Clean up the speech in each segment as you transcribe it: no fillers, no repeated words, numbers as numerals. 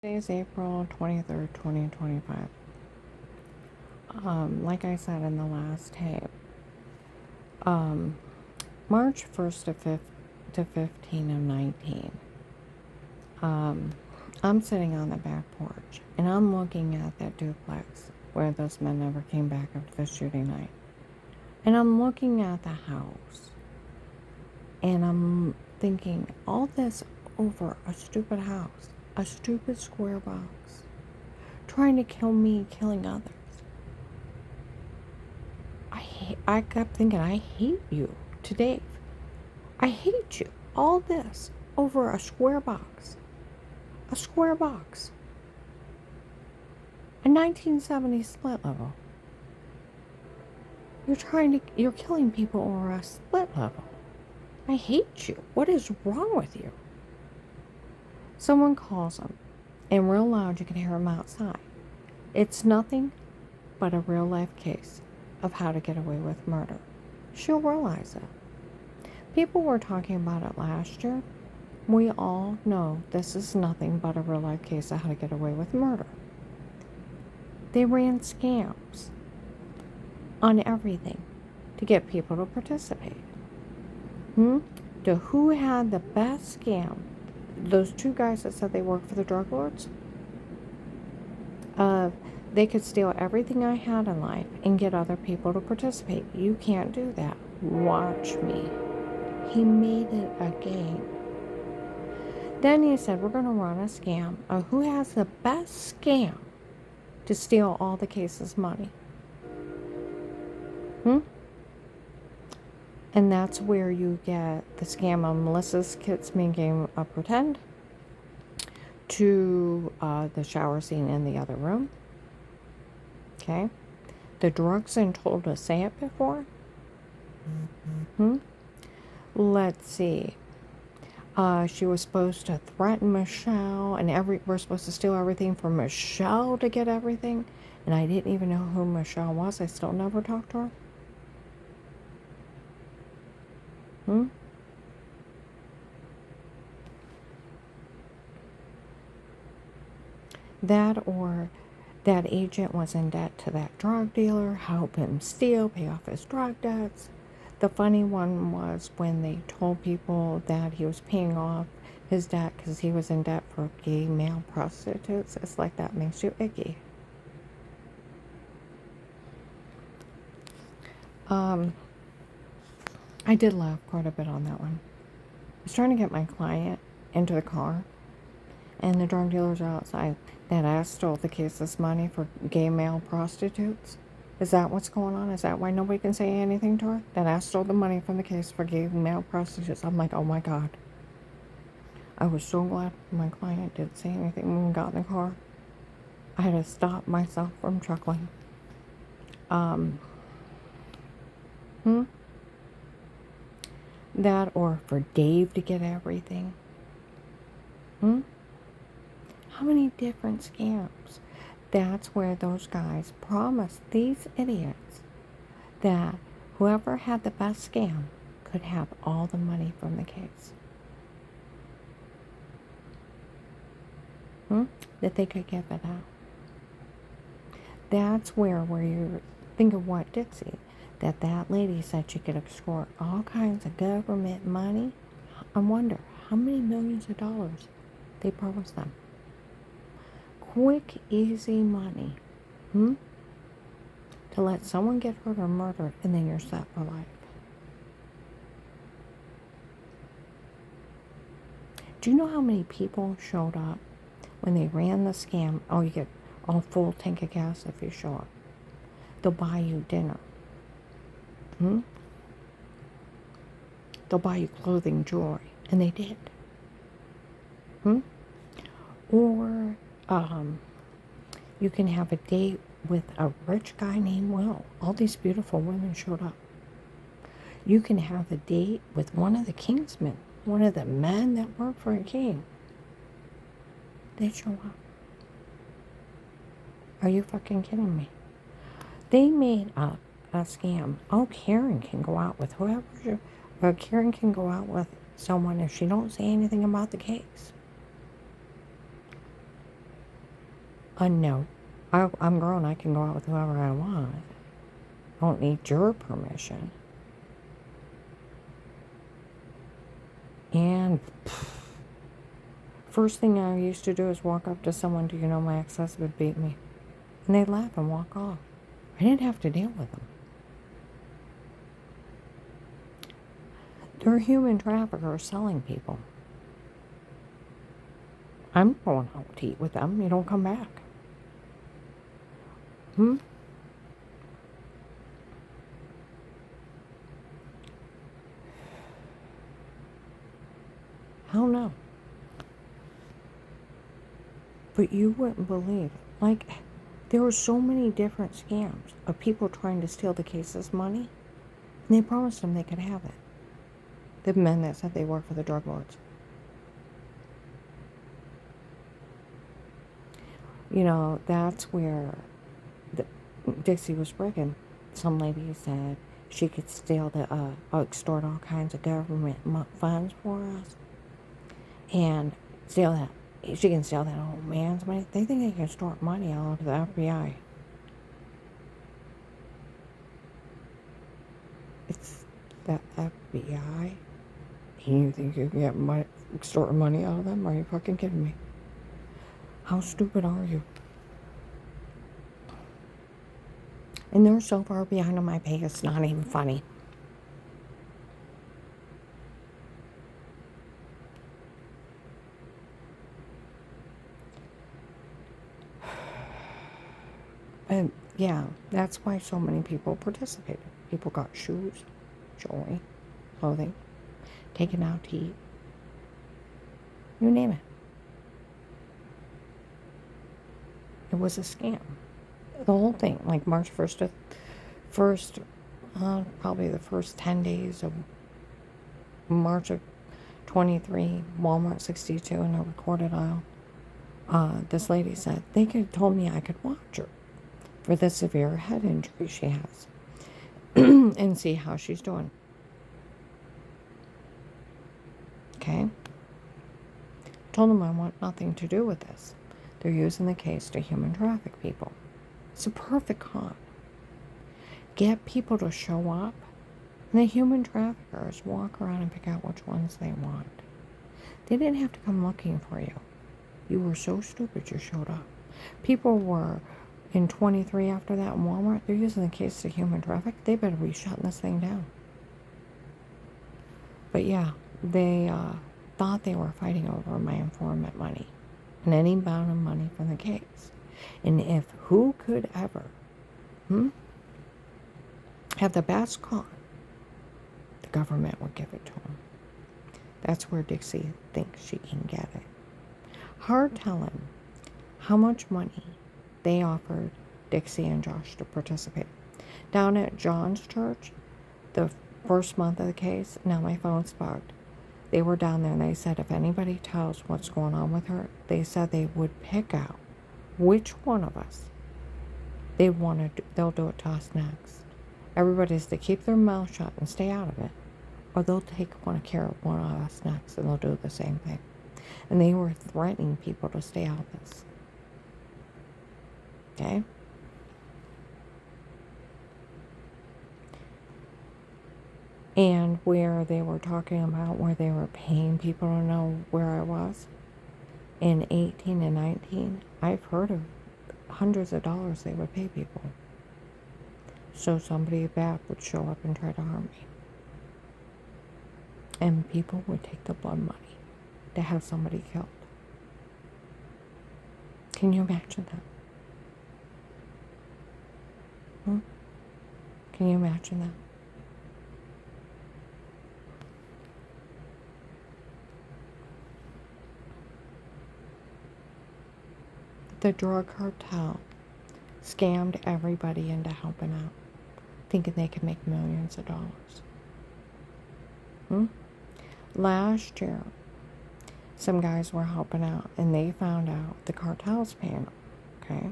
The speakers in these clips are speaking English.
Today is April 23rd, 2025. Like I said in the last tape, um, March 1st to 15 of 19, I'm sitting on the back porch and I'm looking at that duplex where those men never came back after the shooting night. And I'm looking at the house and I'm thinking, all this over a stupid house, a stupid square box, trying to kill me, killing others. I kept thinking, I hate you to Dave. I hate you. All this over a square box. A square box. A 1970s split level. You're killing people over a split level. I hate you. What is wrong with you? Someone calls him, and real loud you can hear him outside. It's nothing but a real life case of how to get away with murder. She'll realize it. People were talking about it last year. We all know this is nothing but a real life case of how to get away with murder. They ran scams on everything to get people to participate. To who had the best scam? Those two guys that said they worked for the drug lords? They could steal everything I had in life and get other people to participate. You can't do that. Watch me. He made it a game. Then he said, we're going to run a scam of who has the best scam to steal all the case's money. And that's where you get the scam of Melissa's Kitzman game of pretend to the shower scene in the other room. Okay. The drugs and told to say it before. Let's see. She was supposed to threaten Michelle, and we're supposed to steal everything from Michelle to get everything. And I didn't even know who Michelle was. I still never talked to her. That or that agent was in debt to that drug dealer, help him steal, pay off his drug debts. The funny one was when they told people that he was paying off his debt because he was in debt for gay male prostitutes. It's like that makes you icky. I did laugh quite a bit on that one. I was trying to get my client into the car, and the drug dealers are outside. That ass stole the case's money for gay male prostitutes. Is that what's going on? Is that why nobody can say anything to her? That ass stole the money from the case for gay male prostitutes. I'm like, oh my God. I was so glad my client didn't say anything when we got in the car. I had to stop myself from chuckling. That or for Dave to get everything. How many different scams? That's where those guys promised these idiots that whoever had the best scam could have all the money from the case. That they could give it out. That's where you think of what Dixie, that lady said she could extort all kinds of government money. I wonder how many millions of dollars they promised them. Quick, easy money. To let someone get hurt or murdered and then you're set for life. Do you know how many people showed up when they ran the scam? Oh, you get a full tank of gas if you show up. They'll buy you dinner. They'll buy you clothing, jewelry. And they did. Or you can have a date with a rich guy named Will. All these beautiful women showed up. You can have a date with one of the kingsmen, one of the men that work for a king. They show up. Are you fucking kidding me? They made up a scam. Oh, Karen can go out with whoever. Karen can go out with someone if she don't say anything about the case. No. I'm grown. I can go out with whoever I want. I don't need your permission. And first thing I used to do is walk up to someone, do you know my ex-husband beat me? And they'd laugh and walk off. I didn't have to deal with them. They're human traffickers selling people. I'm going out to eat with them. You don't come back. Hell no. But you wouldn't believe. Like, there were so many different scams of people trying to steal the case's money. And they promised them they could have it. The men that said they worked for the drug lords. You know, that's where Dixie was breaking. Some lady said she could steal extort all kinds of government funds for us. And steal that. She can steal that old man's money. They think they can extort money all over the FBI. It's the FBI. And you think you can get money, extort money out of them? Are you fucking kidding me? How stupid are you? And they're so far behind on my pay, it's not even funny. And yeah, that's why so many people participated. People got shoes, jewelry, clothing, taken out to eat. You name it. It was a scam. The whole thing, like March 1st to probably the first 10 days of March of 23, Walmart 62 in a recorded aisle. This lady said they told me I could watch her for the severe head injury she has and see how she's doing. Okay? Told them I want nothing to do with this. They're using the case to human traffic people. It's a perfect con. Get people to show up, and the human traffickers walk around and pick out which ones they want. They didn't have to come looking for you. You were so stupid you showed up. People were in 23 after that in Walmart. They're using the case to human traffic. They better be shutting this thing down. But yeah, they thought they were fighting over my informant money and any amount of money from the case. And if who could ever have the best con, the government would give it to them. That's where Dixie thinks she can get it. Hard telling how much money they offered Dixie and Josh to participate. Down at John's church, the first month of the case, now my phone's bugged. They were down there and they said if anybody tells what's going on with her, they said they would pick out which one of us they'll do it to us next. Everybody's to keep their mouth shut and stay out of it, or they'll take care of one of us next and they'll do the same thing. And they were threatening people to stay out of this. Okay? And where they were talking about where they were paying people to know where I was, in 18 and 19, I've heard of hundreds of dollars they would pay people. So somebody bad would show up and try to harm me. And people would take the blood money to have somebody killed. Can you imagine that? Can you imagine that? The drug cartel scammed everybody into helping out, thinking they could make millions of dollars. Last year, some guys were helping out, and they found out the cartel's paying them, okay?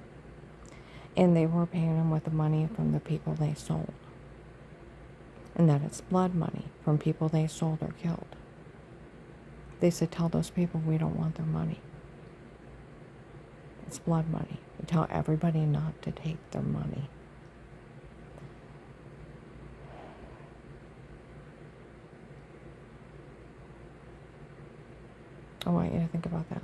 And they were paying them with the money from the people they sold. And that it's blood money from people they sold or killed. They said, tell those people we don't want their money. It's blood money. They tell everybody not to take their money. I want you to think about that.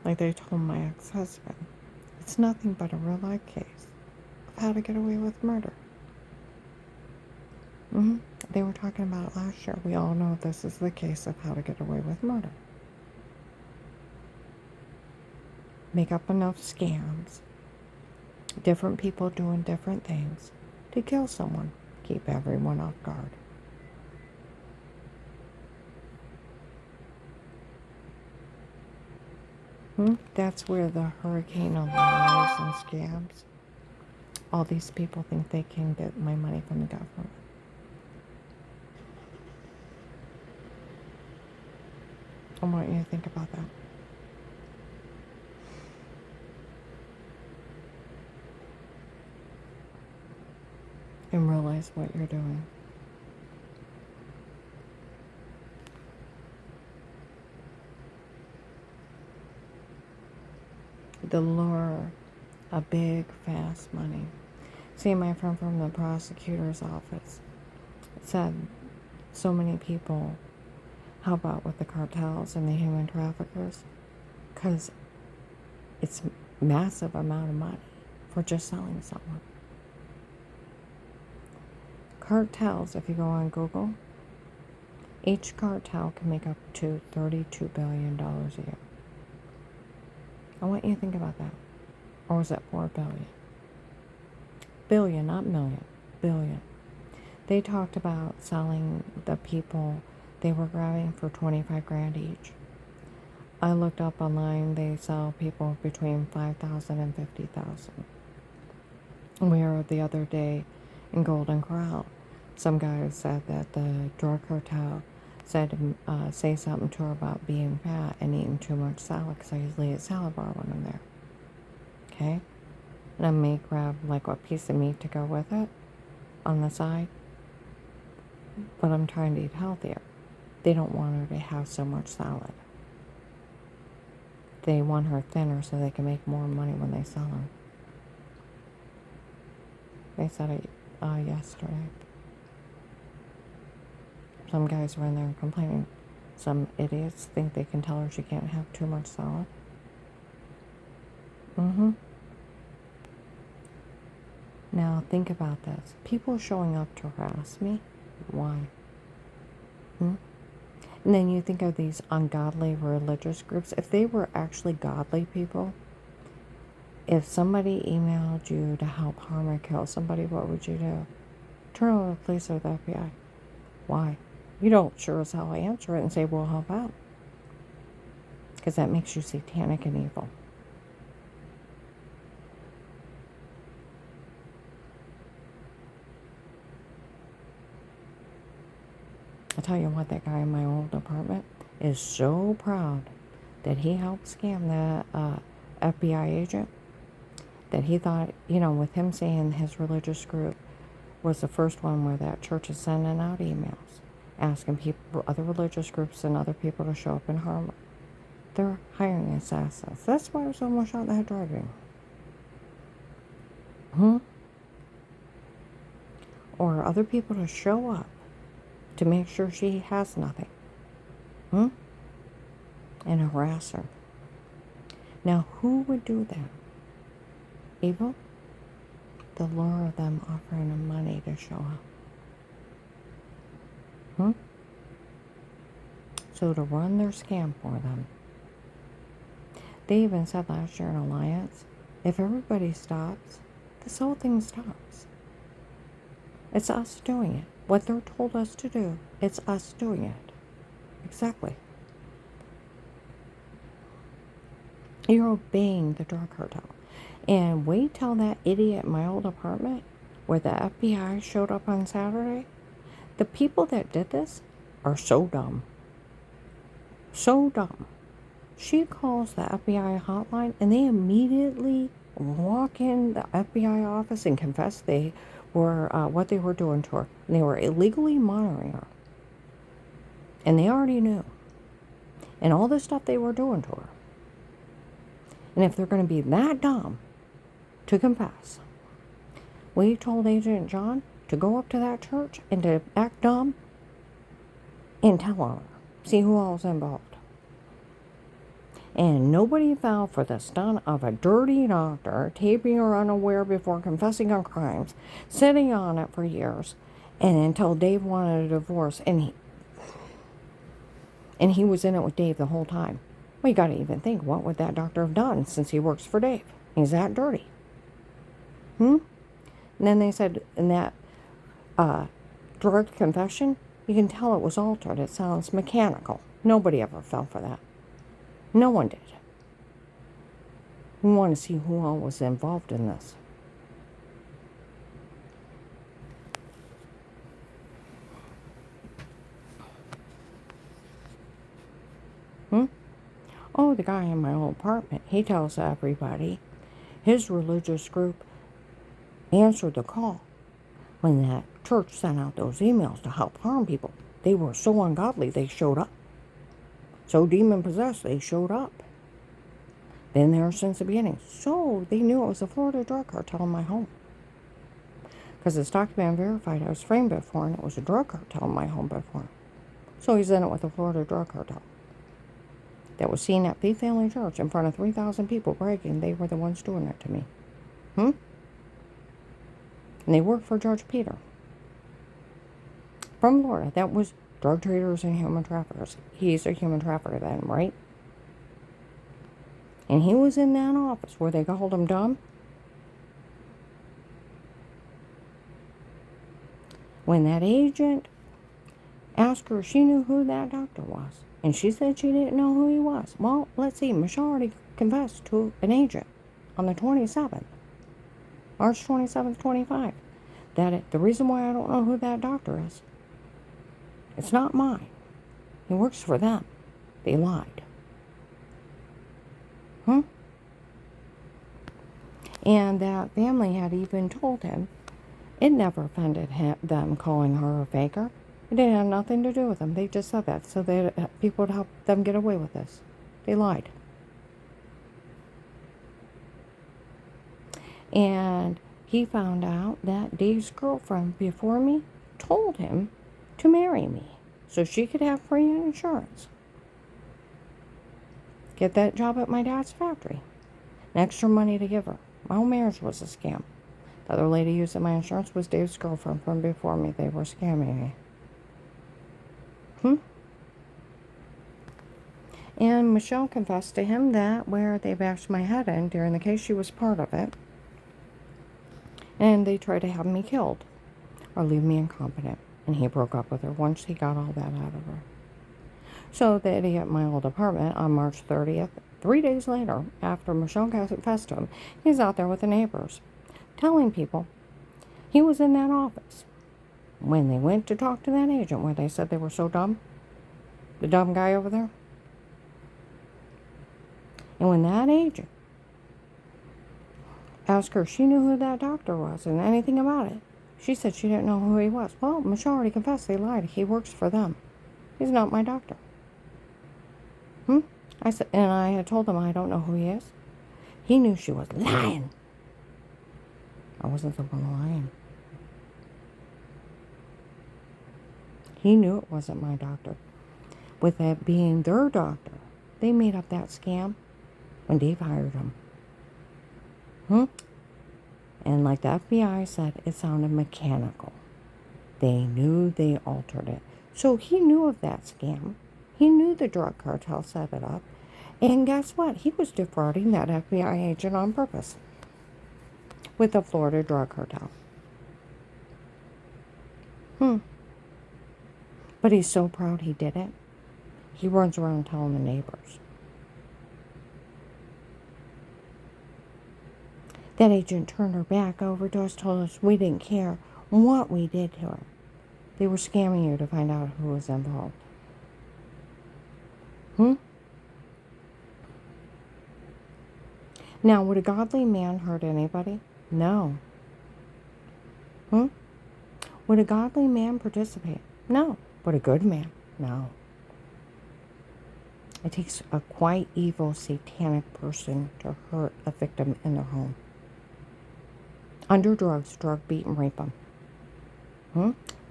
Like they told my ex-husband, it's nothing but a real life case of how to get away with murder. They were talking about it last year. We all know this is the case of how to get away with murder. Make up enough scams, different people doing different things to kill someone, keep everyone off guard. That's where the hurricane of lies and scams. All these people think they can get my money from the government. I want you to think about that. And realize what you're doing. The lure of big, fast money. See, my friend from the prosecutor's office said so many people, how about with the cartels and the human traffickers? Because it's massive amount of money for just selling someone. Cartels, if you go on Google, each cartel can make up to $32 billion a year. I want you to think about that. Or was that 4 billion? Billion, not million. Billion. They talked about selling the people they were grabbing for 25 grand each. I looked up online, they sell people between 5,000 and 50,000. Where the other day in Golden Corral, some guy said that the drug cartel said say something to her about being fat and eating too much salad, because I usually eat salad bar when I'm there. Okay? And I may grab like a piece of meat to go with it on the side. But I'm trying to eat healthier. They don't want her to have so much salad. They want her thinner so they can make more money when they sell her. They said it yesterday. Some guys were in there complaining. Some idiots think they can tell her she can't have too much salad. Now think about this. People showing up to harass me. Why? And then you think of these ungodly religious groups. If they were actually godly people, if somebody emailed you to help harm or kill somebody, what would you do? Turn over to the police or the FBI. Why? You don't sure as hell answer it and say, we'll help out. Because that makes you satanic and evil. I'll tell you what, that guy in my old apartment is so proud that he helped scam the FBI agent, that he thought, with him saying his religious group was the first one where that church is sending out emails asking people, other religious groups and other people to show up and harm them. They're hiring assassins. That's why I was almost shot in the head driving. Or other people to show up to make sure she has nothing. And harass her. Now, who would do that? Evil? The lure of them offering them money to show up. So to run their scam for them. They even said last year in Alliance, if everybody stops, this whole thing stops. It's us doing it. What they're told us to do, it's us doing it. Exactly. You're obeying the drug cartel. And wait till that idiot in my old apartment, where the FBI showed up on Saturday. The people that did this are so dumb. So dumb. She calls the FBI hotline and they immediately walk in the FBI office and confess they were what they were doing to her. And they were illegally monitoring her. And they already knew. And all the stuff they were doing to her. And if they're going to be that dumb to confess, we told Agent John to go up to that church and to act dumb and tell her. See who all's involved. And nobody fell for the stunt of a dirty doctor taping her unaware before confessing her crimes, sitting on it for years, and until Dave wanted a divorce, and he was in it with Dave the whole time. Well, you got to even think, what would that doctor have done since he works for Dave? He's that dirty. And then they said in that direct confession, you can tell it was altered. It sounds mechanical. Nobody ever fell for that. No one did. We want to see who all was involved in this. Oh, the guy in my old apartment, he tells everybody his religious group answered the call when that church sent out those emails to help harm people. They were so ungodly, they showed up. So demon-possessed, they showed up. Been there since the beginning. So they knew it was a Florida drug cartel in my home. Because it's documented and verified I was framed before, and it was a drug cartel in my home before. So he's in it with the Florida drug cartel. That was seen at Faith Family Church in front of 3,000 people bragging they were the ones doing it to me. And they worked for Judge Peter. From Florida. That was drug traders and human traffickers. He's a human trafficker then, right? And he was in that office where they called him dumb. When that agent asked her if she knew who that doctor was. And she said she didn't know who he was. Well, let's see. Michelle already confessed to an agent on the 27th. March 27th, 25. The reason why I don't know who that doctor is, it's not mine. He works for them. They lied. And that family had even told him it never offended them calling her a faker. It didn't have nothing to do with them. They just said that so that people would help them get away with this. They lied. And he found out that Dave's girlfriend before me told him to marry me so she could have free insurance. Get that job at my dad's factory. And extra money to give her. My whole marriage was a scam. The other lady using my insurance was Dave's girlfriend from before me. They were scamming me. And Michelle confessed to him that where they bashed my head in during the case, she was part of it. And they tried to have me killed or leave me incompetent. And he broke up with her once he got all that out of her. So the idiot in my old apartment on March 30th, 3 days later, after Michelle confessed to him, he's out there with the neighbors, telling people he was in that office when they went to talk to that agent where they said they were so dumb, the dumb guy over there. And when that agent asked her if she knew who that doctor was and anything about it, she said she didn't know who he was. Well, Michelle already confessed they lied. He works for them. He's not my doctor. I said, and I had told him I don't know who he is. He knew she was lying. I wasn't the one lying. He knew it wasn't my doctor. With that being their doctor, they made up that scam when Dave hired him. And like the FBI said, it sounded mechanical. They knew they altered it. So he knew of that scam. He knew the drug cartel set it up. And guess what? He was defrauding that FBI agent on purpose with the Florida drug cartel. But he's so proud he did it. He runs around telling the neighbors. That agent turned her back over to us, told us we didn't care what we did to her. They were scamming you to find out who was involved. Now, would a godly man hurt anybody? No. Hmm? Would a godly man participate? No. Would a good man? No. It takes a quite evil, satanic person to hurt a victim in their home. Under drugs, drug, beat, and rape them.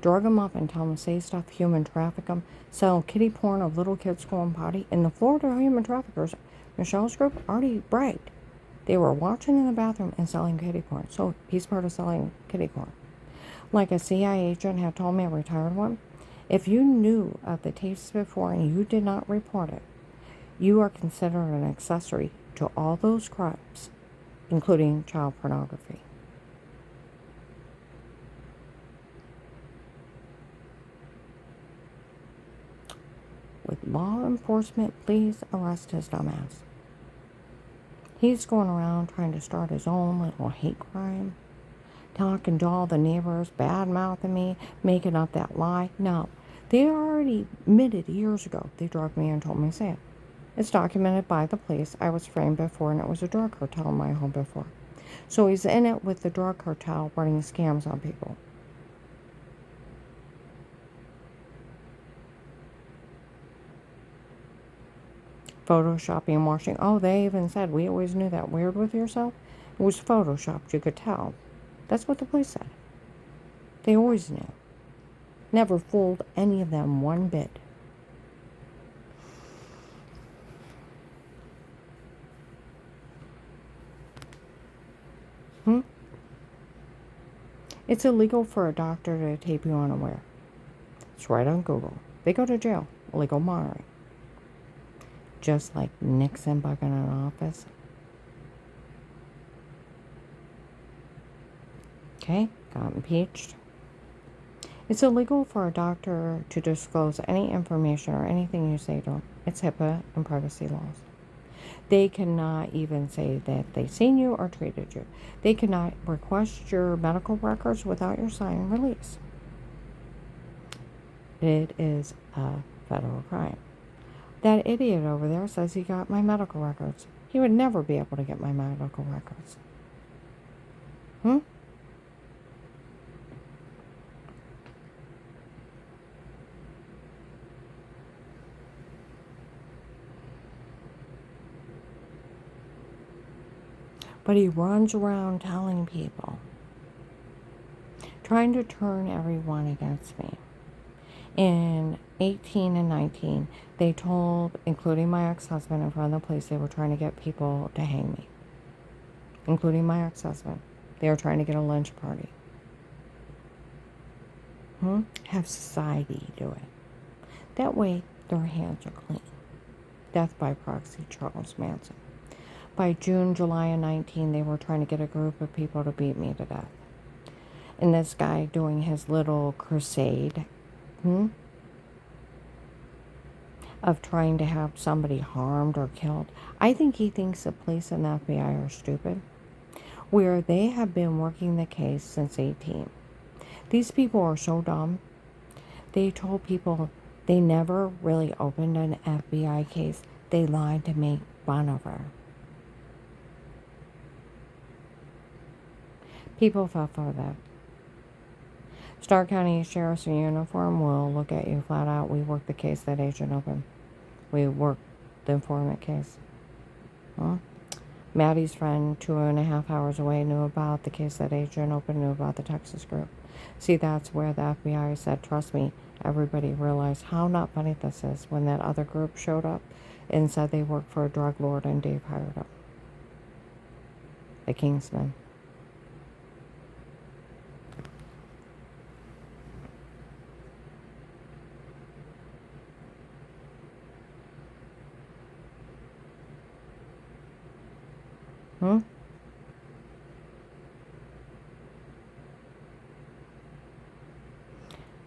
Drug them up and tell them to say stuff, human traffic them, sell kitty porn of little kids going potty. And the Florida human traffickers, Michelle's group, already bragged. They were watching in the bathroom and selling kitty porn. So he's part of selling kitty porn. Like a CIA agent had told me, a retired one, if you knew of the tapes before and you did not report it, you are considered an accessory to all those crimes, including child pornography. Would law enforcement please arrest his dumbass? He's going around trying to start his own little hate crime, talking to all the neighbors, bad-mouthing me, making up that lie. No, they already admitted years ago they drugged me and told me to say it. It's documented by the police. I was framed before, and it was a drug cartel in my home before. So he's in it with the drug cartel running scams on people. Photoshopping and washing. Oh, they even said, we always knew that. Weird with yourself? It was photoshopped, you could tell. That's what the police said. They always knew. Never fooled any of them one bit. It's illegal for a doctor to tape you unaware. It's right on Google. They go to jail. Illegal monitoring. Just like Nixon bugging an office. Okay, got impeached. It's illegal for a doctor to disclose any information or anything you say to them. It's HIPAA and privacy laws. They cannot even say that they've seen you or treated you. They cannot request your medical records without your sign and release. It is a federal crime. That idiot over there says he got my medical records. He would never be able to get my medical records. But he runs around telling people, trying to turn everyone against me. In 18 and 19, they told, including my ex-husband, in front of the police, they were trying to get people to hang me. Including my ex-husband. They were trying to get a lynch party. Have society do it. That way, their hands are clean. Death by proxy, Charles Manson. By June, July of 19, they were trying to get a group of people to beat me to death. And this guy doing his little crusade, of trying to have somebody harmed or killed. I think he thinks the police and the FBI are stupid, where they have been working the case since 18. These people are so dumb. They told people they never really opened an FBI case. They lied to make fun of her. People fell for that. Stark County Sheriff's in uniform will look at you flat out. We worked the case that agent opened. We worked the informant case. Maddie's friend, 2.5 hours away, knew about the case that agent opened, knew about the Texas group. See, that's where the FBI said, trust me, everybody realized how not funny this is when that other group showed up and said they worked for a drug lord and Dave hired them. The Kingsmen.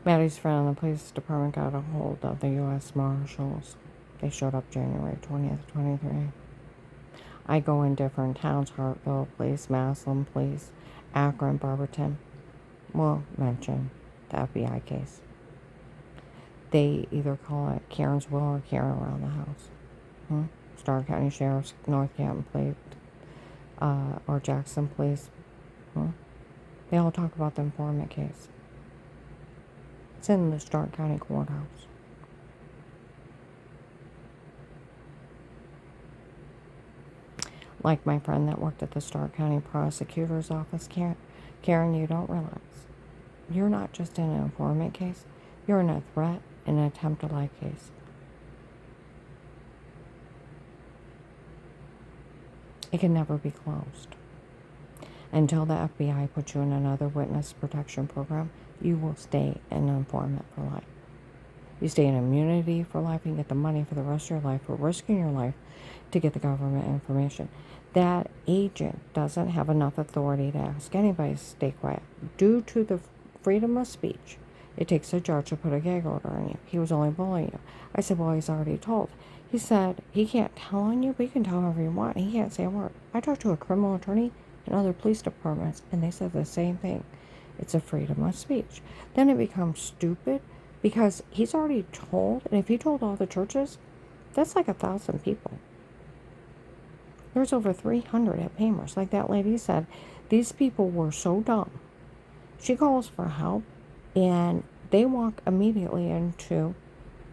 Maddie's friend in the police department got a hold of the U.S. Marshals. They showed up January 20th, 23. I go in different towns, Hartville Police, Massillon Police, Akron, Barberton. We'll mention the FBI case. They either call it Karen's Will or Karen Around the House. Stark County Sheriff's, North Canton Police, or Jackson Police. They all talk about the informant case. It's in the Stark County Courthouse. Like my friend that worked at the Stark County Prosecutor's Office, Karen, you don't realize. You're not just in an informant case. You're in a threat and an attempt to lie case. It can never be closed. Until the FBI puts you in another witness protection program, you will stay an informant for life. You stay in immunity for life and get the money for the rest of your life for risking your life to get the government information. That agent doesn't have enough authority to ask anybody to stay quiet. Due to the freedom of speech, it takes a judge to put a gag order on you. He was only bullying you. I said, well, he's already told. He said, he can't tell on you, but you can tell whoever you want. He can't say a word. I talked to a criminal attorney and other police departments, and they said the same thing. It's a freedom of speech. Then it becomes stupid because he's already told, and if he told all the churches, that's like 1,000 people. There's over 300 at Pamers. Like that lady said, these people were so dumb. She calls for help, and they walk immediately into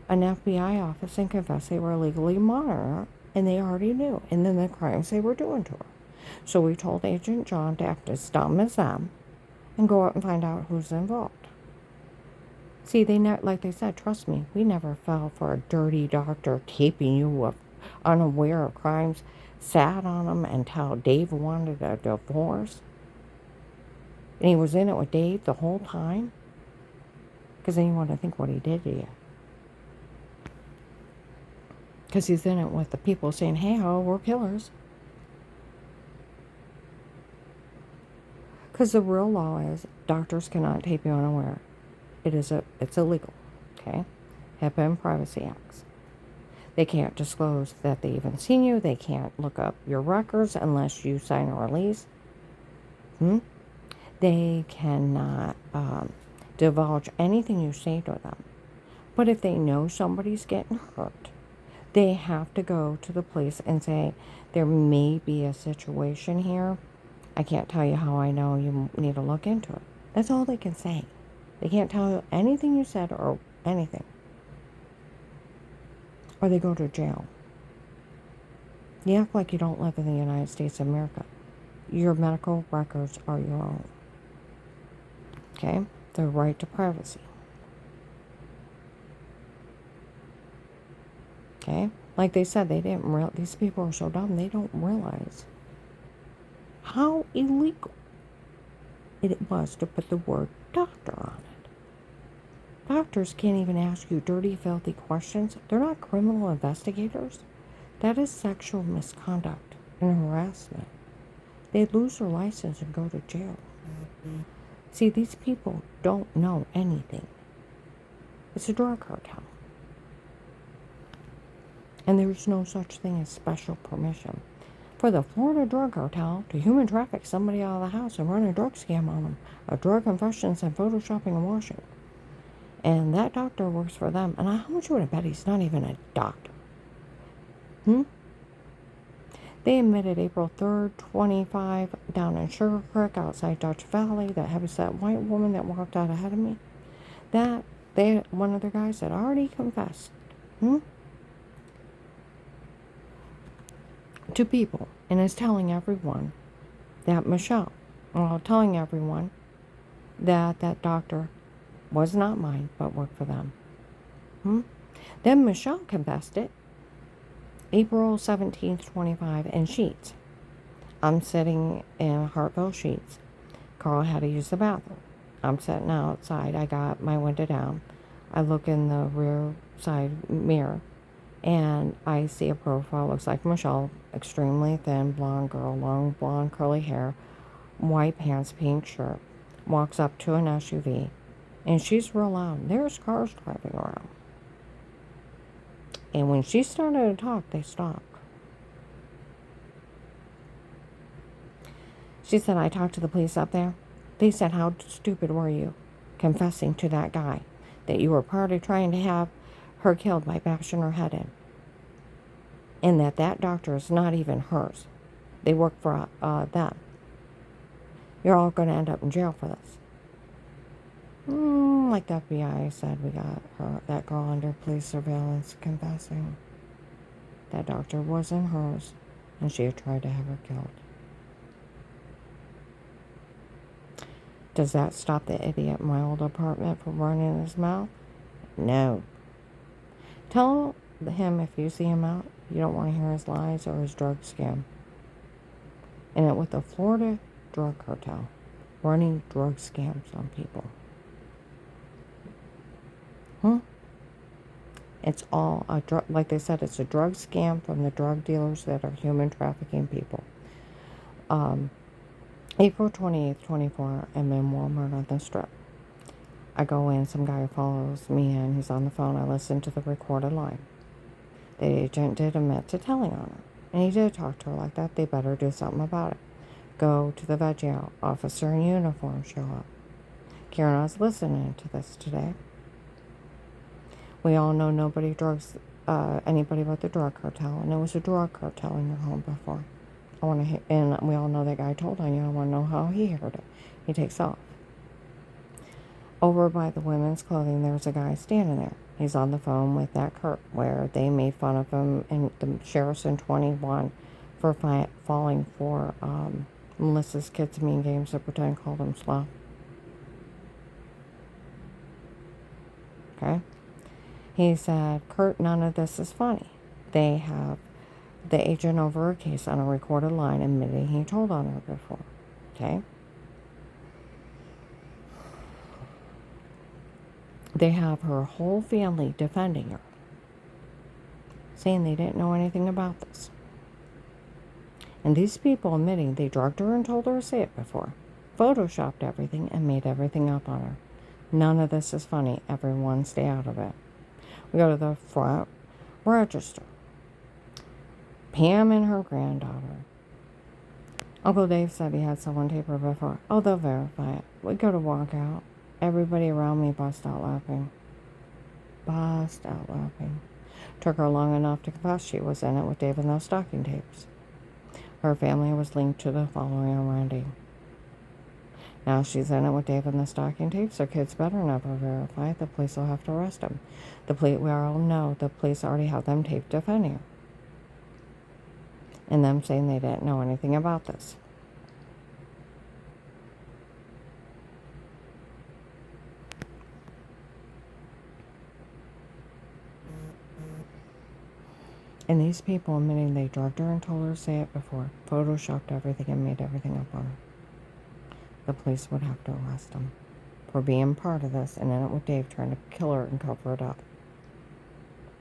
an FBI office and confess they were illegally monitoring her, and they already knew, and then the crimes they were doing to her. So we told Agent John to act as dumb as them and go out and find out who's involved. See, like they said, trust me, we never fell for a dirty doctor keeping you unaware of crimes, sat on them until Dave wanted a divorce. And he was in it with Dave the whole time. Because then you want to think what he did to you. Because he's in it with the people saying, hey, we're killers. Because the real law is doctors cannot tape you unaware. It's illegal, okay? HIPAA and Privacy Acts. They can't disclose that they even seen you. They can't look up your records unless you sign a release. They cannot divulge anything you say to them. But if they know somebody's getting hurt, they have to go to the police and say, there may be a situation here. I can't tell you how I know. You need to look into it. That's all they can say. They can't tell you anything you said or anything. Or they go to jail. You act like you don't live in the United States of America. Your medical records are your own. Okay? The right to privacy. Okay? Like they said, these people are so dumb, they don't realize how illegal it was to put the word doctor on it. Doctors can't even ask you dirty, filthy questions. They're not criminal investigators. That is sexual misconduct and harassment. They'd lose their license and go to jail. See, these people don't know anything. It's a drug cartel. And there's no such thing as special permission. For the Florida drug cartel to human traffic somebody out of the house and run a drug scam on them, a drug confessions and photoshopping and washing. And that doctor works for them. And how much would I bet he's not even a doctor? They admitted April 3rd, 25, down in Sugar Creek outside Dutch Valley, that heavyset white woman that walked out ahead of me. One of the guys had already confessed. To people, and is telling everyone that telling everyone that doctor was not mine, but worked for them. Then Michelle confessed it, April 17th, 25, in Sheets. I'm sitting in Hartville Sheets. Carl had to use the bathroom. I'm sitting outside. I got my window down. I look in the rear side mirror, and I see a profile. Looks like Michelle, extremely thin, blonde girl, long blonde curly hair, white pants, pink shirt, walks up to an SUV, and she's real loud. There's cars driving around. And when she started to talk, they stopped. She said, I talked to the police up there. They said, how stupid were you confessing to that guy that you were part of trying to have her killed by bashing her head in? And that doctor is not even hers. They work for them. You're all going to end up in jail for this. Like the FBI said, we got that girl under police surveillance confessing. That doctor wasn't hers, and she had tried to have her killed. Does that stop the idiot in my old apartment from running his mouth? No. Tell him if you see him out, you don't want to hear his lies or his drug scam. And it with the Florida drug cartel, running drug scams on people. It's all a drug, like they said, it's a drug scam from the drug dealers that are human trafficking people. April 28th, 24, I'm in Walmart on the Strip. I go in, some guy follows me in, he's on the phone, I listen to the recorded line. The agent did admit to telling on her, and he did talk to her like that. They better do something about it. Go to the veggie officer in uniform show up. Karen, I was listening to this today. We all know nobody drugs anybody but the drug cartel, and it was a drug cartel in your home before. And we all know that guy told on you. I want to know how he heard it. He takes off. Over by the women's clothing, there's a guy standing there. He's on the phone with that Kurt, where they made fun of him and the sheriff's in 21 for falling for Melissa's Kids Mean Games that pretend called him slow. Okay? He said, Kurt, none of this is funny. They have the agent over a case on a recorded line admitting he told on her before. Okay? They have her whole family defending her, saying they didn't know anything about this. And these people admitting they drugged her and told her to say it before, photoshopped everything and made everything up on her. None of this is funny. Everyone stay out of it. We go to the front register. Pam and her granddaughter. Uncle Dave said he had someone tape her before. Oh, they'll verify it. We go to walk out. Everybody around me bust out laughing. Bust out laughing. Took her long enough to confess she was in it with Dave and those stocking tapes. Her family was linked to the following on Randy. Now she's in it with Dave and the stocking tapes. Her kids better never verify it. The police will have to arrest him. We all know the police already have them taped defending her. And them saying they didn't know anything about this. And these people admitting they drugged her and told her to say it before, photoshopped everything and made everything up on her. The police would have to arrest them for being part of this and in it with Dave trying to kill her and cover it up.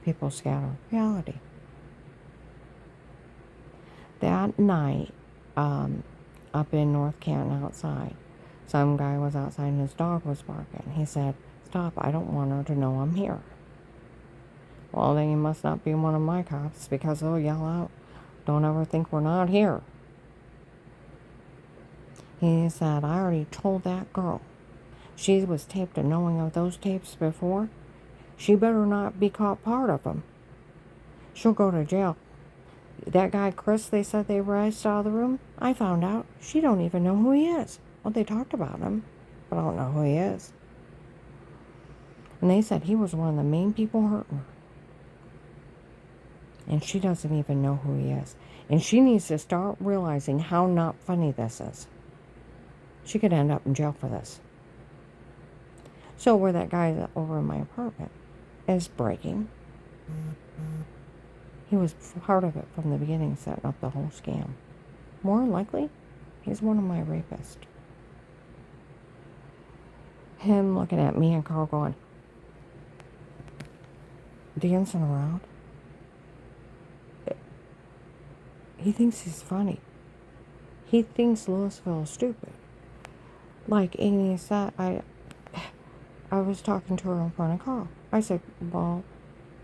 People scatter. Reality. That night, up in North Canton outside, some guy was outside and his dog was barking. He said, stop, I don't want her to know I'm here. Well, then you must not be one of my cops because they'll yell out, don't ever think we're not here. He said, I already told that girl. She was taped and knowing of those tapes before. She better not be caught part of them. She'll go to jail. That guy, Chris, they said they raised out of the room. I found out she don't even know who he is. Well, they talked about him, but I don't know who he is. And they said he was one of the main people hurting her. And she doesn't even know who he is. And she needs to start realizing how not funny this is. She could end up in jail for this. So where that guy over in my apartment is breaking, he was part of it from the beginning, setting up the whole scam. More likely, he's one of my rapists. Him looking at me and Carl going, dancing around. He thinks he's funny. He thinks Louisville is stupid. Like Amy said, I was talking to her in front of Carl. I said, well,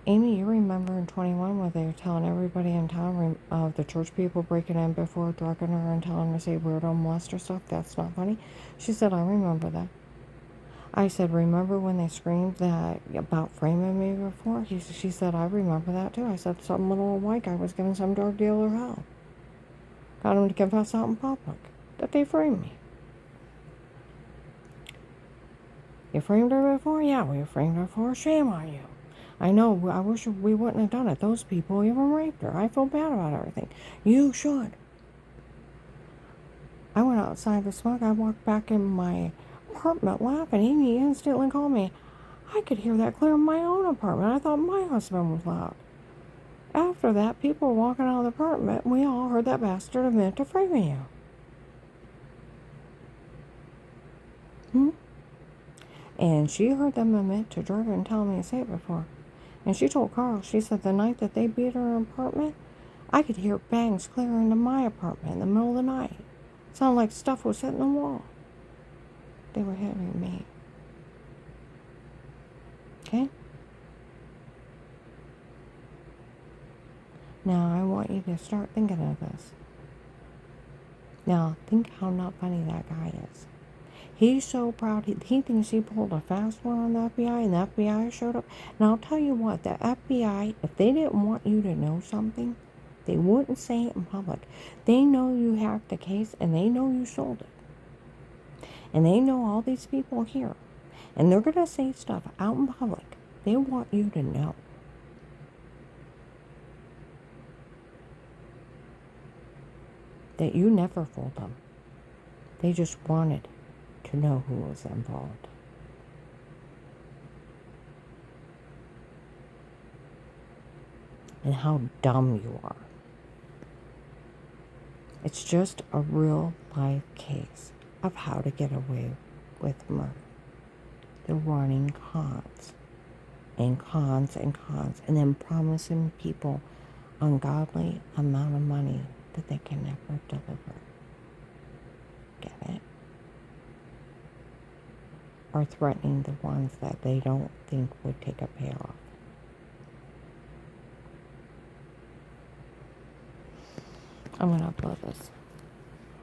Amy, you remember in 21 where they were telling everybody in town of the church people breaking in before, drugging her and telling her to say weirdo molester stuff? That's not funny. She said, I remember that. I said, remember when they screamed that about framing me before? She said, I remember that too. I said, some little white guy was giving some drug dealer hell. Got him to confess out in public that they framed me. You framed her before? Yeah, we framed her before. Shame on you. I know, I wish we wouldn't have done it. Those people even raped her. I feel bad about everything. You should. I went outside to smoke. I walked back in my apartment laughing. Amy instantly called me. I could hear that clear in my own apartment. I thought my husband was loud. After that, people were walking out of the apartment. We all heard that bastard admit to framing you. And she heard them admit to drug her and tell me to say it before. And she told Carl, she said the night that they beat her in her apartment, I could hear bangs clear into my apartment in the middle of the night. Sounded like stuff was hitting the wall. They were hitting me. Okay? Now I want you to start thinking of this. Now think how not funny that guy is. He's so proud. He thinks he pulled a fast one on the FBI, and the FBI showed up. And I'll tell you what, the FBI, if they didn't want you to know something, they wouldn't say it in public. They know you hacked the case, and they know you sold it. And they know all these people here. And they're going to say stuff out in public. They want you to know. That you never fooled them. They just wanted to know who was involved. And how dumb you are. It's just a real life case of how to get away with murder. They're running cons and cons and cons, and then promising people ungodly amount of money that they can never deliver. Get it? Or threatening the ones that they don't think would take a payoff. I'm going to upload this.